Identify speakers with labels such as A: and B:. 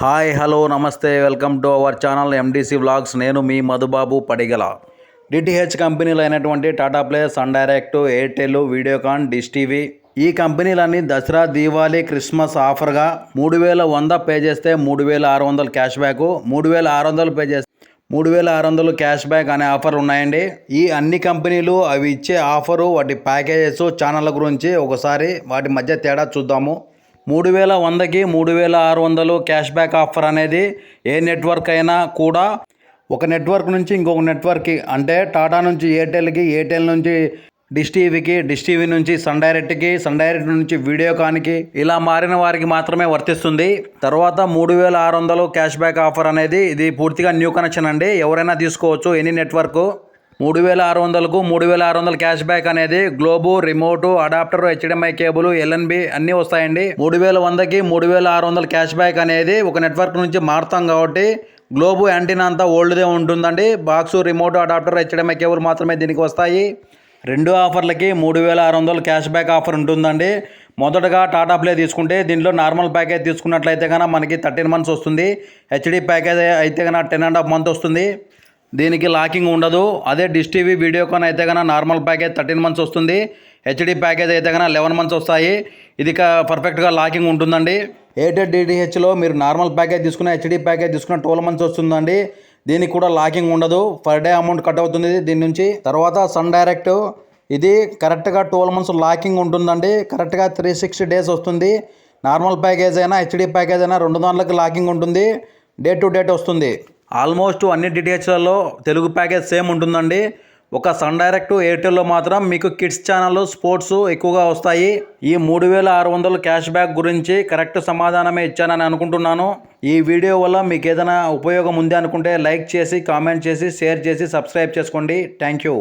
A: Hi hello నమస్తే welcome to our channel NDC vlogs. నేను మీ మధుబాబు పడిగల. డిటిహెచ్ కంపెనీలు అయినటువంటి Tata play, Sun Direct, Airtel, Videocon, Dish TV ఈ కంపెనీలన్నీ దసరా, దీవాళీ, క్రిస్మస్ ఆఫర్గా 3100 పే చేస్తే 3600 క్యాష్ బ్యాక్, 3600 పే చేస్తే 3600 క్యాష్ బ్యాక్ అనే ఆఫర్ ఉన్నాయండి. ఈ అన్ని కంపెనీలు అవి ఇచ్చే ఆఫరు, వాటి ప్యాకేజెస్, ఛానళ్ళ గురించి ఒకసారి వాటి మధ్య తేడా చూద్దాము. 3100కి 3600 క్యాష్ బ్యాక్ ఆఫర్ అనేది ఏ నెట్వర్క్ అయినా కూడా ఒక నెట్వర్క్ నుంచి ఇంకొక నెట్వర్క్కి, అంటే టాటా నుంచి ఎయిర్టెల్కి, ఎయిర్టెల్ నుంచి డిష్ టీవీకి, డిష్ టీవీ నుంచి సన్ డైరెక్ట్కి, సన్ డైరెక్ట్ నుంచి వీడియోకాన్కి ఇలా మారిన వారికి మాత్రమే వర్తిస్తుంది. తర్వాత 3600 క్యాష్ బ్యాక్ ఆఫర్ అనేది ఇది పూర్తిగా న్యూ కనెక్షన్ అండి. ఎవరైనా తీసుకోవచ్చు, ఎనీ నెట్వర్క్. 3600కు 3600 క్యాష్ బ్యాక్ అనేది globe, remote, adapter, HDMI cable, LNB అన్నీ వస్తాయండి. 3100కి 3600 క్యాష్ బ్యాక్ అనేది ఒక నెట్వర్క్ నుంచి మారుతాం కాబట్టి గ్లోబు యాంటీనా అంతా ఓల్డ్దే ఉంటుందండి. Box, remote, adapter, HDMI cable మాత్రమే దీనికి వస్తాయి. రెండు ఆఫర్లకి 3600 క్యాష్ బ్యాక్ ఆఫర్ ఉంటుందండి. మొదటగా టాటా ప్లే తీసుకుంటే దీంట్లో నార్మల్ ప్యాకేజ్ తీసుకున్నట్లయితే కనుక మనకి 13 months వస్తుంది. హెచ్డి ప్యాకేజ్ అయితే కనుక 10.5 months వస్తుంది. దీనికి లాకింగ్ ఉండదు. అదే డిష్ టీవీ, వీడియోకాన్ అయితే కనుక నార్మల్ ప్యాకేజ్ 13 months వస్తుంది. హెచ్డి ప్యాకేజ్ అయితే కనుక 11 months వస్తాయి. ఇది పర్ఫెక్ట్గా లాకింగ్ ఉంటుందండి. ఎయిర్టెల్ డిటిహెచ్లో మీరు నార్మల్ ప్యాకేజ్ తీసుకున్న, హెచ్డి ప్యాకేజ్ తీసుకున్న 12 months వస్తుందండి. దీనికి కూడా లాకింగ్ ఉండదు. పర్ డే అమౌంట్ కట్ అవుతుంది దీని నుంచి. తర్వాత సన్ డైరెక్ట్, ఇది కరెక్ట్గా 12 months లాకింగ్ ఉంటుందండి. కరెక్ట్గా 360 days వస్తుంది. నార్మల్ ప్యాకేజ్ అయినా హెచ్డి ప్యాకేజ్ అయినా 2 దాంట్లకి లాకింగ్ ఉంటుంది. డేట్ టు డేట్ వస్తుంది. ఆల్మోస్ట్ అన్ని డిటిహెచ్లలో తెలుగు ప్యాకేజ్ సేమ్ ఉంటుందండి. ఒక సన్ డైరెక్ట్, ఎయిర్టెల్లో మాత్రం మీకు కిడ్స్ ఛానల్, స్పోర్ట్స్ ఎక్కువగా వస్తాయి. ఈ 3600 క్యాష్ బ్యాక్ గురించి కరెక్ట్ సమాధానమే ఇచ్చానని అనుకుంటున్నాను. ఈ వీడియో వల్ల మీకు ఏదైనా ఉపయోగం ఉంది అనుకుంటే లైక్ చేసి, కామెంట్ చేసి, షేర్ చేసి, సబ్స్క్రైబ్ చేసుకోండి. Thank you.